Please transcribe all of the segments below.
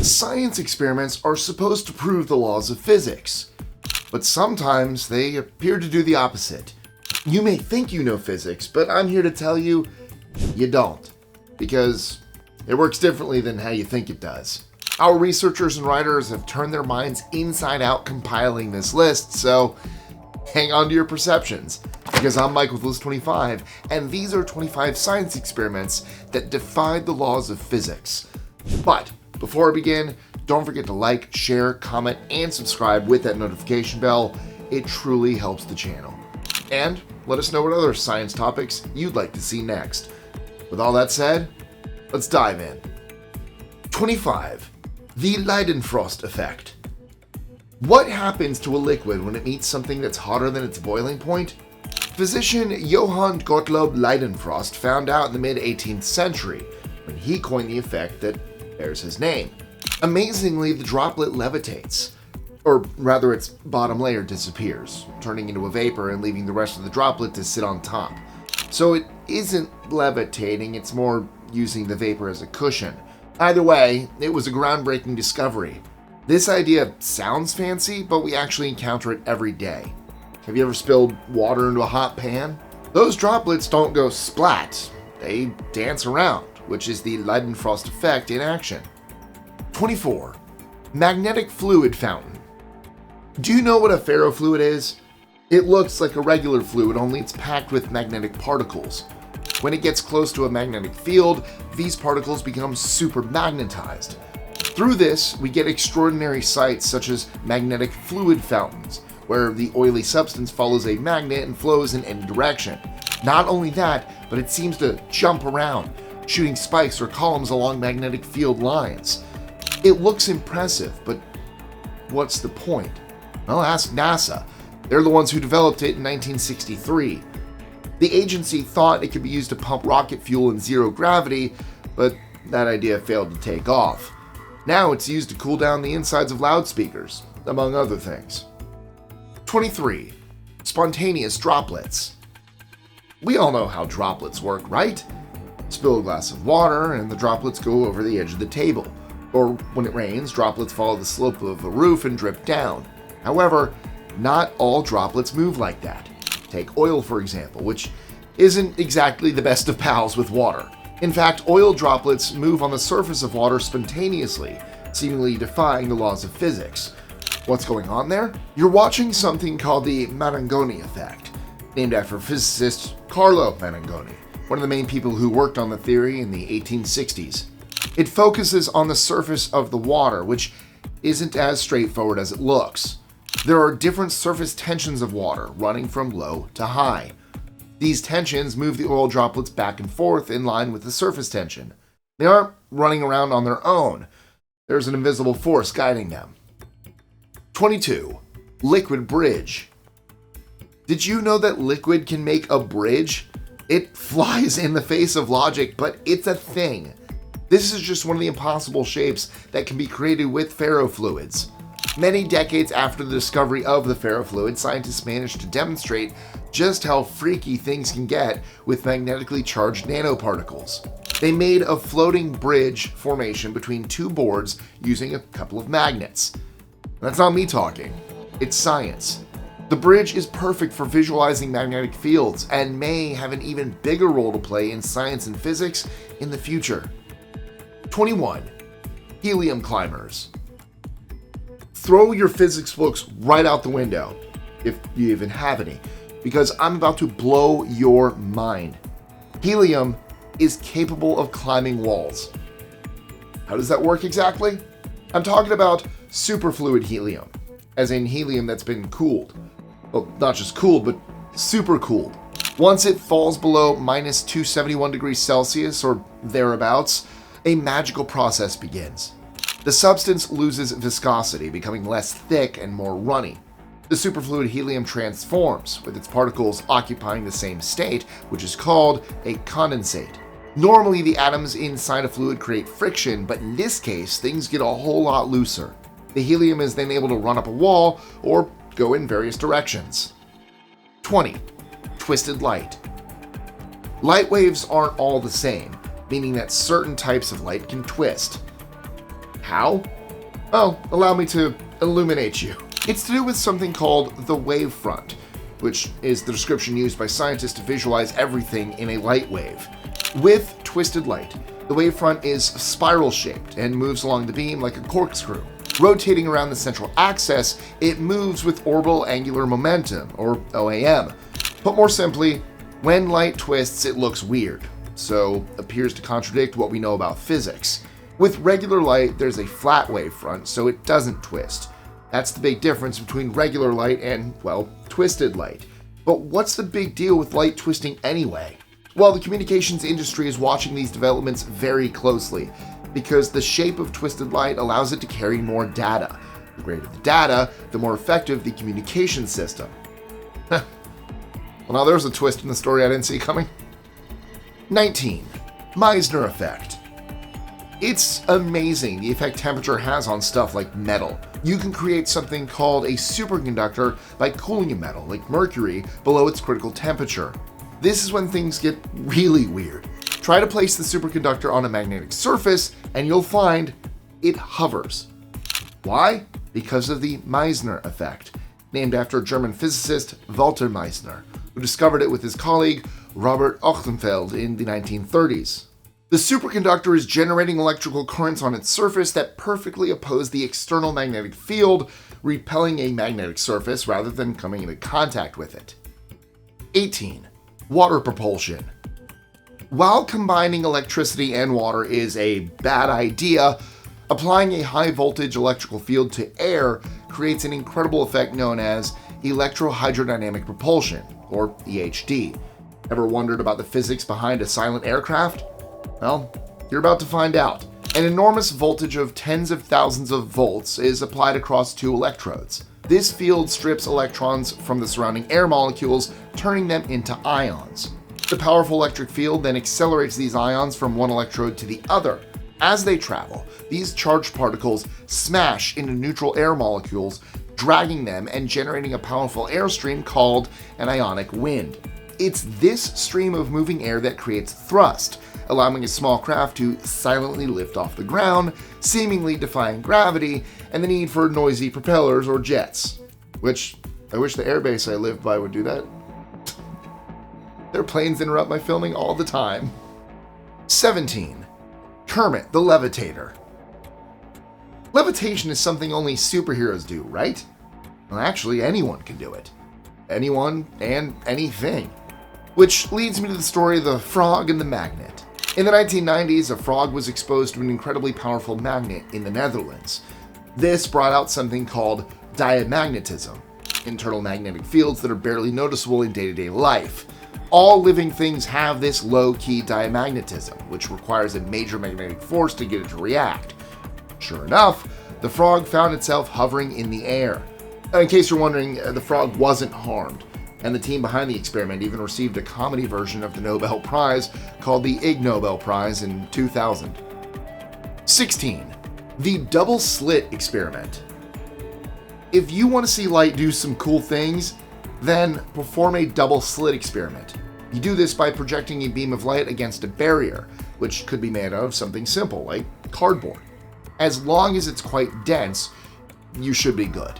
Science experiments are supposed to prove the laws of physics, but sometimes they appear to do the opposite. You may think you know physics, but I'm here to tell you, you don't, because it works differently than how you think it does. Our researchers and writers have turned their minds inside out compiling this list, so hang on to your perceptions, because I'm Mike with List 25, and these are 25 science experiments that defied the laws of physics. But before I begin, don't forget to like, share, comment, and subscribe with that notification bell. It truly helps the channel. And let us know what other science topics you'd like to see next. With all that said, let's dive in. 25. The Leidenfrost Effect. What happens to a liquid when it meets something that's hotter than its boiling point? Physician Johann Gottlob Leidenfrost found out in the mid-18th century when he coined the effect that bears his name. Amazingly, the droplet levitates, or rather its bottom layer disappears, turning into a vapor and leaving the rest of the droplet to sit on top. So it isn't levitating, it's more using the vapor as a cushion. Either way, it was a groundbreaking discovery. This idea sounds fancy, but we actually encounter it every day. Have you ever spilled water into a hot pan? Those droplets don't go splat, they dance around, which is the Leidenfrost Effect in action. 24. Magnetic fluid fountain. Do you know what a ferrofluid is? It looks like a regular fluid, only it's packed with magnetic particles. When it gets close to a magnetic field, these particles become super magnetized. Through this, we get extraordinary sights such as magnetic fluid fountains, where the oily substance follows a magnet and flows in any direction. Not only that, but it seems to jump around, shooting spikes or columns along magnetic field lines. It looks impressive, but what's the point? Well, ask NASA. They're the ones who developed it in 1963. The agency thought it could be used to pump rocket fuel in zero gravity, but that idea failed to take off. Now it's used to cool down the insides of loudspeakers, among other things. 23. Spontaneous droplets. We all know how droplets work, right? Spill a glass of water and the droplets go over the edge of the table. Or when it rains, droplets follow the slope of a roof and drip down. However, not all droplets move like that. Take oil, for example, which isn't exactly the best of pals with water. In fact, oil droplets move on the surface of water spontaneously, seemingly defying the laws of physics. What's going on there? You're watching something called the Marangoni Effect, named after physicist Carlo Marangoni, one of the main people who worked on the theory in the 1860s. It focuses on the surface of the water, which isn't as straightforward as it looks. There are different surface tensions of water, running from low to high. These tensions move the oil droplets back and forth in line with the surface tension. They aren't running around on their own. There's an invisible force guiding them. 22. Liquid bridge. Did you know that liquid can make a bridge? It flies in the face of logic, but it's a thing. This is just one of the impossible shapes that can be created with ferrofluids. Many decades after the discovery of the ferrofluid, scientists managed to demonstrate just how freaky things can get with magnetically charged nanoparticles. They made a floating bridge formation between two boards using a couple of magnets. That's not me talking, it's science. The bridge is perfect for visualizing magnetic fields and may have an even bigger role to play in science and physics in the future. 21. Helium Climbers. Throw your physics books right out the window, if you even have any, because I'm about to blow your mind. Helium is capable of climbing walls. How does that work exactly? I'm talking about superfluid helium, as in helium that's been cooled. Well, not just cooled, but super cooled. Once it falls below minus 271 degrees Celsius or thereabouts, a magical process begins. The substance loses viscosity, becoming less thick and more runny. The superfluid helium transforms, with its particles occupying the same state, which is called a condensate. Normally, the atoms inside a fluid create friction, but in this case, things get a whole lot looser. The helium is then able to run up a wall or go in various directions. 20. Twisted light. Light waves aren't all the same, meaning that certain types of light can twist. How? Well, allow me to illuminate you. It's to do with something called the wavefront, which is the description used by scientists to visualize everything in a light wave. With twisted light, the wavefront is spiral-shaped and moves along the beam like a corkscrew. Rotating around the central axis, it moves with orbital angular momentum, or OAM. Put more simply, when light twists, it looks weird, so appears to contradict what we know about physics. With regular light, there's a flat wavefront, so it doesn't twist. That's the big difference between regular light and, well, twisted light. But what's the big deal with light twisting anyway? Well, the communications industry is watching these developments very closely, because the shape of twisted light allows it to carry more data. The greater the data, the more effective the communication system. Well, now there's a twist in the story I didn't see coming. 19. Meissner Effect. It's amazing the effect temperature has on stuff like metal. You can create something called a superconductor by cooling a metal, like mercury, below its critical temperature. This is when things get really weird. Try to place the superconductor on a magnetic surface, and you'll find it hovers. Why? Because of the Meissner Effect, named after German physicist Walter Meissner, who discovered it with his colleague Robert Ochtenfeld in the 1930s. The superconductor is generating electrical currents on its surface that perfectly oppose the external magnetic field, repelling a magnetic surface rather than coming into contact with it. 18. Water propulsion. While combining electricity and water is a bad idea, applying a high voltage electrical field to air creates an incredible effect known as electro-hydrodynamic propulsion, or EHD. Ever wondered about the physics behind a silent aircraft? Well, you're about to find out. An enormous voltage of tens of thousands of volts is applied across two electrodes. This field strips electrons from the surrounding air molecules, turning them into ions. The powerful electric field then accelerates these ions from one electrode to the other. As they travel, these charged particles smash into neutral air molecules, dragging them and generating a powerful airstream called an ionic wind. It's this stream of moving air that creates thrust, allowing a small craft to silently lift off the ground, seemingly defying gravity and the need for noisy propellers or jets. Which, I wish the airbase I lived by would do that. Their planes interrupt my filming all the time. 17. Kermit the Levitator. Levitation is something only superheroes do, right? Well, actually, anyone can do it. Anyone and anything. Which leads me to the story of the frog and the magnet. In the 1990s, a frog was exposed to an incredibly powerful magnet in the Netherlands. This brought out something called diamagnetism, internal magnetic fields that are barely noticeable in day-to-day life. All living things have this low-key diamagnetism, which requires a major magnetic force to get it to react. Sure enough, the frog found itself hovering in the air. In case you're wondering, the frog wasn't harmed, and the team behind the experiment even received a comedy version of the Nobel Prize called the Ig Nobel Prize in 2000. 16. The Double-Slit Experiment. If you want to see light do some cool things, then perform a double-slit experiment. You do this by projecting a beam of light against a barrier, which could be made out of something simple, like cardboard. As long as it's quite dense, you should be good.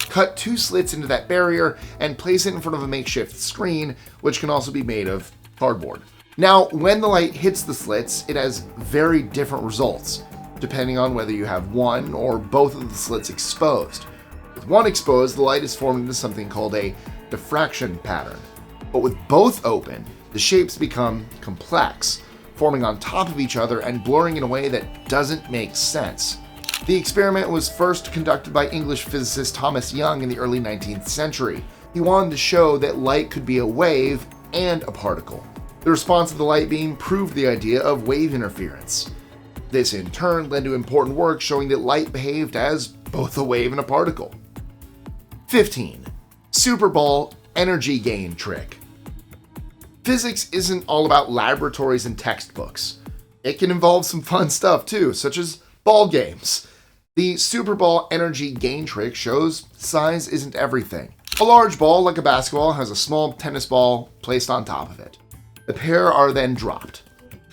Cut 2 slits into that barrier and place it in front of a makeshift screen, which can also be made of cardboard. Now, when the light hits the slits, it has very different results, depending on whether you have one or both of the slits exposed. With one exposed, the light is formed into something called a diffraction pattern. But with both open, the shapes become complex, forming on top of each other and blurring in a way that doesn't make sense. The experiment was first conducted by English physicist Thomas Young in the early 19th century. He wanted to show that light could be a wave and a particle. The response of the light beam proved the idea of wave interference. This in turn led to important work showing that light behaved as both a wave and a particle. 15. Superball energy gain trick. Physics isn't all about laboratories and textbooks. It can involve some fun stuff too, such as ball games. The Superball energy gain trick shows size isn't everything. A large ball, like a basketball, has a small tennis ball placed on top of it. The pair are then dropped.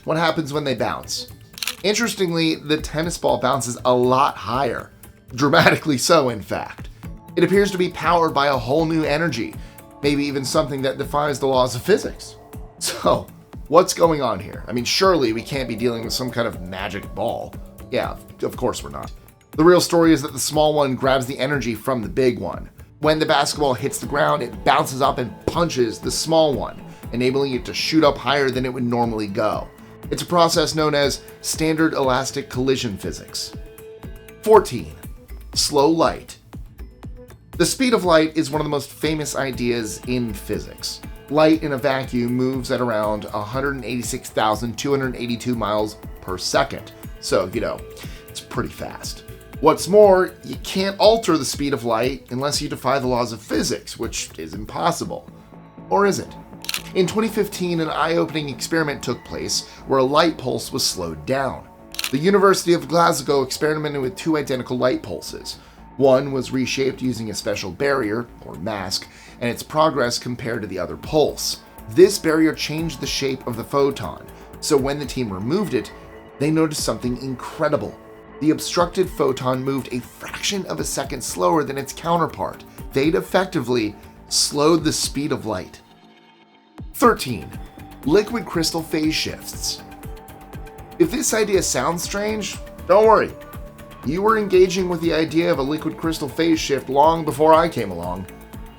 What happens when they bounce? Interestingly, the tennis ball bounces a lot higher. Dramatically so, in fact. It appears to be powered by a whole new energy, maybe even something that defies the laws of physics. So, what's going on here? I mean, surely we can't be dealing with some kind of magic ball. Yeah, of course we're not. The real story is that the small one grabs the energy from the big one. When the basketball hits the ground, it bounces up and punches the small one, enabling it to shoot up higher than it would normally go. It's a process known as standard elastic collision physics. 14. Slow light. The speed of light is one of the most famous ideas in physics. Light in a vacuum moves at around 186,282 miles per second. So, it's pretty fast. What's more, you can't alter the speed of light unless you defy the laws of physics, which is impossible. Or is it? In 2015, an eye-opening experiment took place where a light pulse was slowed down. The University of Glasgow experimented with two identical light pulses. One was reshaped using a special barrier, or mask, and its progress compared to the other pulse. This barrier changed the shape of the photon, so when the team removed it, they noticed something incredible. The obstructed photon moved a fraction of a second slower than its counterpart. They'd effectively slowed the speed of light. 13. Liquid crystal phase shifts. If this idea sounds strange, don't worry. You were engaging with the idea of a liquid crystal phase shift long before I came along.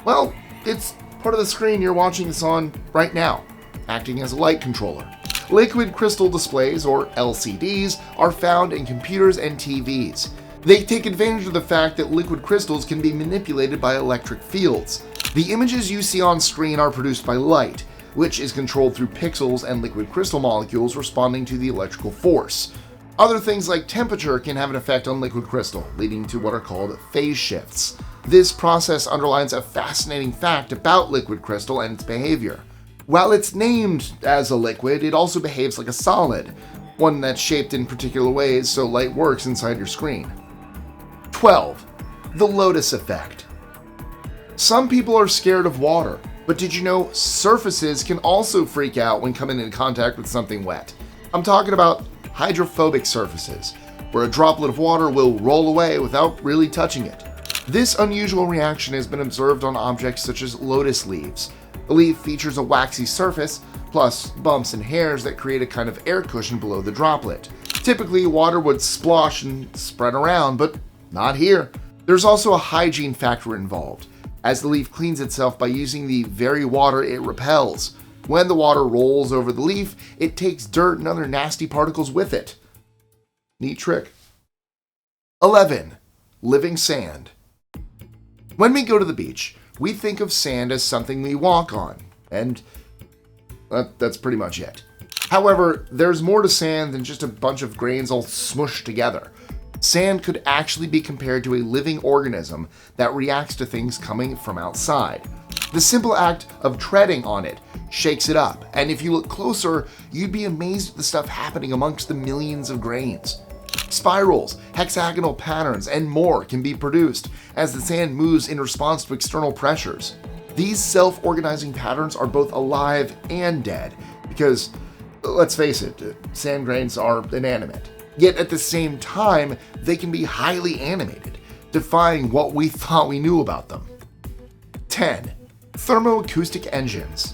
Well, it's part of the screen you're watching this on right now, acting as a light controller. Liquid crystal displays, or LCDs, are found in computers and TVs. They take advantage of the fact that liquid crystals can be manipulated by electric fields. The images you see on screen are produced by light, which is controlled through pixels and liquid crystal molecules responding to the electrical force. Other things like temperature can have an effect on liquid crystal, leading to what are called phase shifts. This process underlines a fascinating fact about liquid crystal and its behavior. While it's named as a liquid, it also behaves like a solid, one that's shaped in particular ways so light works inside your screen. 12. The Lotus Effect. Some people are scared of water, but did you know surfaces can also freak out when coming in contact with something wet? I'm talking about hydrophobic surfaces, where a droplet of water will roll away without really touching it. This unusual reaction has been observed on objects such as lotus leaves. The leaf features a waxy surface, plus bumps and hairs that create a kind of air cushion below the droplet. Typically, water would splosh and spread around, but not here. There's also a hygiene factor involved, as the leaf cleans itself by using the very water it repels. When the water rolls over the leaf, it takes dirt and other nasty particles with it. Neat trick. 11. Living sand. When we go to the beach, we think of sand as something we walk on, and that's pretty much it. However, there's more to sand than just a bunch of grains all smushed together. Sand could actually be compared to a living organism that reacts to things coming from outside. The simple act of treading on it shakes it up, and if you look closer, you'd be amazed at the stuff happening amongst the millions of grains. Spirals, hexagonal patterns, and more can be produced as the sand moves in response to external pressures. These self-organizing patterns are both alive and dead, because, let's face it, sand grains are inanimate. Yet at the same time, they can be highly animated, defying what we thought we knew about them. 10. Thermoacoustic Engines.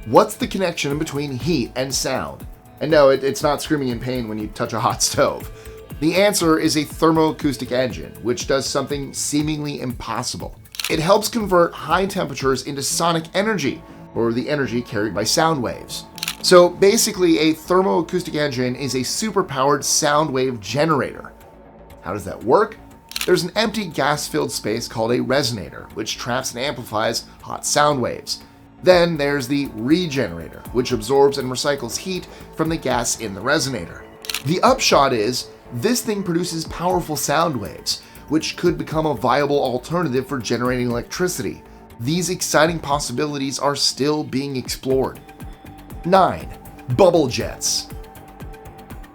What's the connection between heat and sound? And no, it's not screaming in pain when you touch a hot stove. The answer is a thermoacoustic engine, which does something seemingly impossible. It helps convert high temperatures into sonic energy, or the energy carried by sound waves. So basically, a thermoacoustic engine is a superpowered sound wave generator. How does that work? There's an empty gas-filled space called a resonator, which traps and amplifies hot sound waves. Then there's the regenerator, which absorbs and recycles heat from the gas in the resonator. The upshot is, this thing produces powerful sound waves, which could become a viable alternative for generating electricity. These exciting possibilities are still being explored. 9. Bubble jets.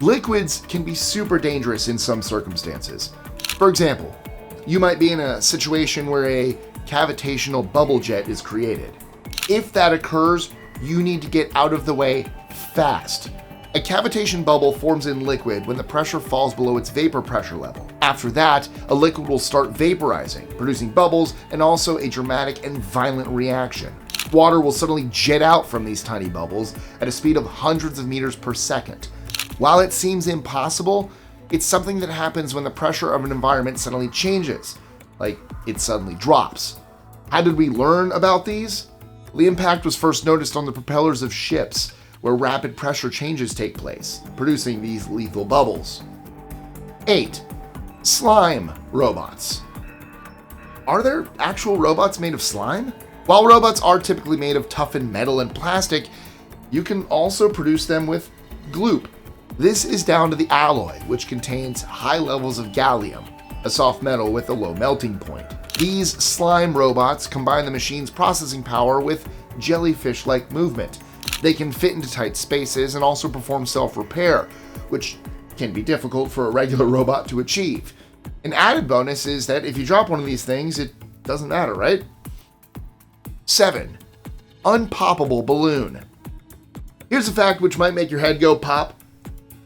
Liquids can be super dangerous in some circumstances. For example, you might be in a situation where a cavitational bubble jet is created. If that occurs, you need to get out of the way fast. A cavitation bubble forms in liquid when the pressure falls below its vapor pressure level. After that, a liquid will start vaporizing, producing bubbles and also a dramatic and violent reaction. Water will suddenly jet out from these tiny bubbles at a speed of hundreds of meters per second. While it seems impossible, it's something that happens when the pressure of an environment suddenly changes, like it suddenly drops. How did we learn about these? The impact was first noticed on the propellers of ships, where rapid pressure changes take place, producing these lethal bubbles. 8. Slime robots. Are there actual robots made of slime? While robots are typically made of toughened metal and plastic, you can also produce them with gloop. This is down to the alloy, which contains high levels of gallium, a soft metal with a low melting point. These slime robots combine the machine's processing power with jellyfish-like movement. They can fit into tight spaces and also perform self-repair, which can be difficult for a regular robot to achieve. An added bonus is that if you drop one of these things, it doesn't matter, right? 7. Unpoppable Balloon. Here's a fact which might make your head go pop.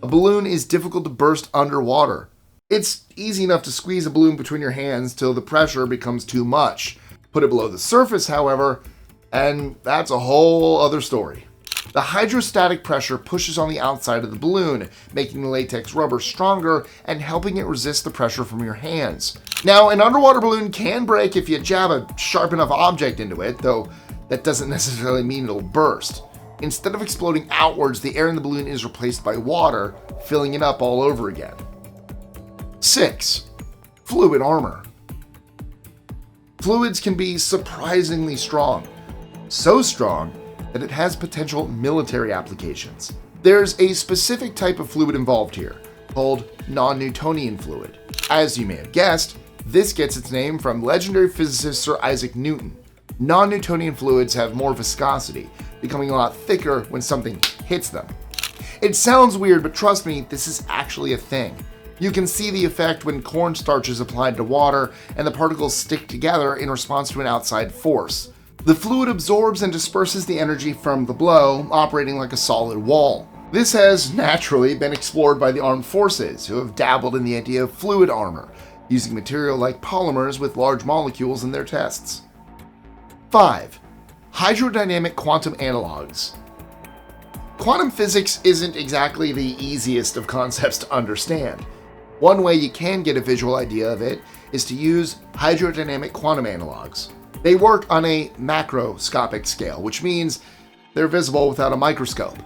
A balloon is difficult to burst underwater. It's easy enough to squeeze a balloon between your hands till the pressure becomes too much. Put it below the surface, however, and that's a whole other story. The hydrostatic pressure pushes on the outside of the balloon, making the latex rubber stronger and helping it resist the pressure from your hands. Now, an underwater balloon can break if you jab a sharp enough object into it, though that doesn't necessarily mean it'll burst. Instead of exploding outwards, the air in the balloon is replaced by water, filling it up all over again. 6. Fluid armor. Fluids can be surprisingly strong. So strong that it has potential military applications. There's a specific type of fluid involved here, called non-Newtonian fluid. As you may have guessed, this gets its name from legendary physicist Sir Isaac Newton. Non-Newtonian fluids have more viscosity, becoming a lot thicker when something hits them. It sounds weird, but trust me, this is actually a thing. You can see the effect when cornstarch is applied to water and the particles stick together in response to an outside force. The fluid absorbs and disperses the energy from the blow, operating like a solid wall. This has naturally been explored by the armed forces, who have dabbled in the idea of fluid armor, using material like polymers with large molecules in their tests. 5. Hydrodynamic quantum analogs. Quantum physics isn't exactly the easiest of concepts to understand. One way you can get a visual idea of it is to use hydrodynamic quantum analogs. They work on a macroscopic scale, which means they're visible without a microscope.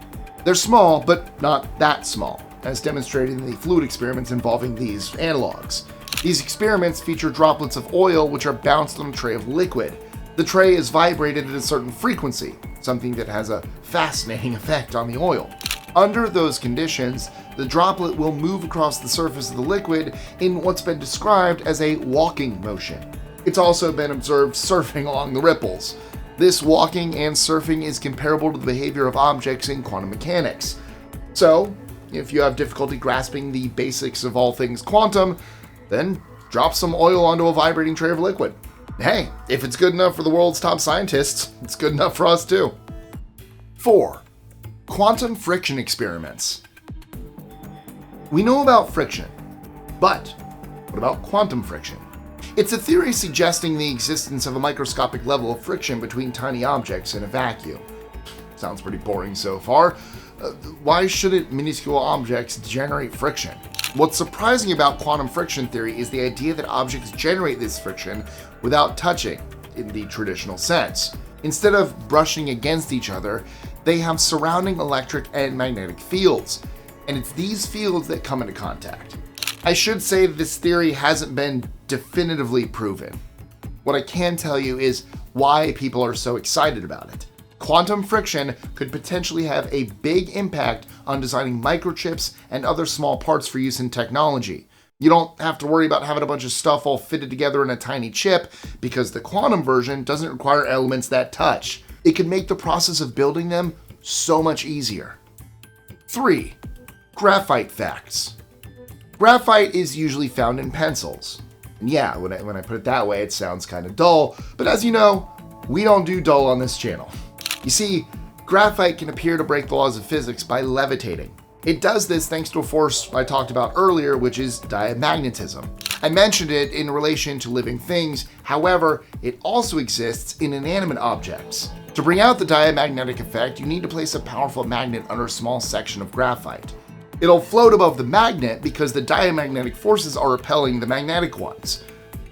They're small, but not that small, as demonstrated in the fluid experiments involving these analogs. These experiments feature droplets of oil which are bounced on a tray of liquid. The tray is vibrated at a certain frequency, something that has a fascinating effect on the oil. Under those conditions, the droplet will move across the surface of the liquid in what's been described as a walking motion. It's also been observed surfing along the ripples. This walking and surfing is comparable to the behavior of objects in quantum mechanics. So, if you have difficulty grasping the basics of all things quantum, then drop some oil onto a vibrating tray of liquid. Hey, if it's good enough for the world's top scientists, it's good enough for us too. 4. Quantum friction experiments. We know about friction, but what about quantum friction? It's a theory suggesting the existence of a microscopic level of friction between tiny objects in a vacuum. Sounds pretty boring so far. Why shouldn't minuscule objects generate friction? What's surprising about quantum friction theory is the idea that objects generate this friction without touching, in the traditional sense. Instead of brushing against each other, they have surrounding electric and magnetic fields, and it's these fields that come into contact. I should say that this theory hasn't been definitively proven. What I can tell you is why people are so excited about it. Quantum friction could potentially have a big impact on designing microchips and other small parts for use in technology. You don't have to worry about having a bunch of stuff all fitted together in a tiny chip because the quantum version doesn't require elements that touch. It could make the process of building them so much easier. 3. Graphite Facts. Graphite is usually found in pencils. And yeah, when I put it that way, it sounds kind of dull, but as you know, we don't do dull on this channel. You see, graphite can appear to break the laws of physics by levitating. It does this thanks to a force I talked about earlier, which is diamagnetism. I mentioned it in relation to living things, however, it also exists in inanimate objects. To bring out the diamagnetic effect, you need to place a powerful magnet under a small section of graphite. It'll float above the magnet because the diamagnetic forces are repelling the magnetic ones.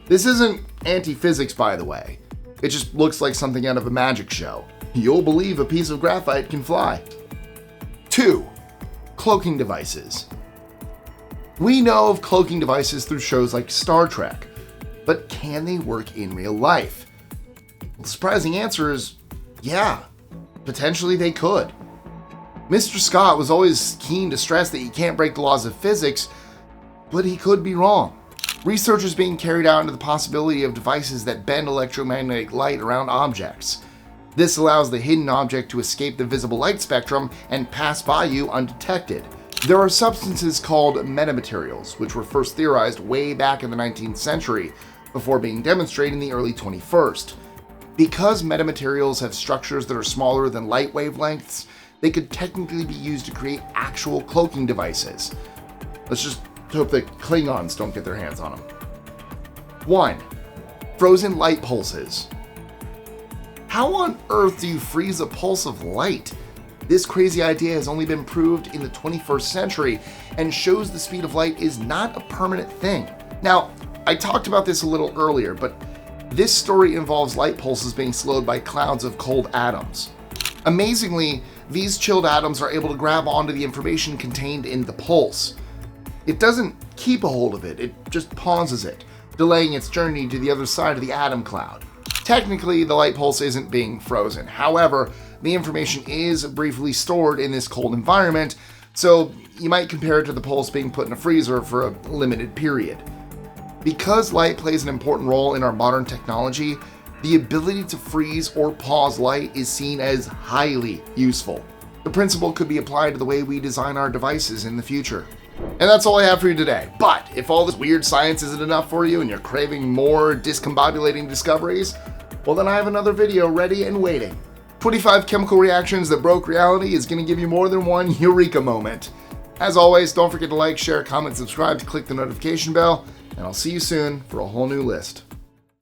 This isn't anti-physics, by the way. It just looks like something out of a magic show. You'll believe a piece of graphite can fly. 2. Cloaking devices. We know of cloaking devices through shows like Star Trek, but can they work in real life? The surprising answer is yeah, potentially they could. Mr. Scott was always keen to stress that you can't break the laws of physics, but he could be wrong. Research is being carried out into the possibility of devices that bend electromagnetic light around objects. This allows the hidden object to escape the visible light spectrum and pass by you undetected. There are substances called metamaterials, which were first theorized way back in the 19th century, before being demonstrated in the early 21st. Because metamaterials have structures that are smaller than light wavelengths, they could technically be used to create actual cloaking devices. Let's just hope the Klingons don't get their hands on them. 1. Frozen light pulses. How on earth do you freeze a pulse of light? This crazy idea has only been proved in the 21st century and shows the speed of light is not a permanent thing. Now, I talked about this a little earlier, but this story involves light pulses being slowed by clouds of cold atoms. Amazingly, these chilled atoms are able to grab onto the information contained in the pulse. It doesn't keep a hold of it, it just pauses it, delaying its journey to the other side of the atom cloud. Technically, the light pulse isn't being frozen. However, the information is briefly stored in this cold environment, so you might compare it to the pulse being put in a freezer for a limited period. Because light plays an important role in our modern technology, the ability to freeze or pause light is seen as highly useful. The principle could be applied to the way we design our devices in the future. And that's all I have for you today. But if all this weird science isn't enough for you and you're craving more discombobulating discoveries, well then I have another video ready and waiting. 25 chemical reactions that broke reality is going to give you more than one eureka moment. As always, don't forget to like, share, comment, subscribe, to click the notification bell, and I'll see you soon for a whole new list.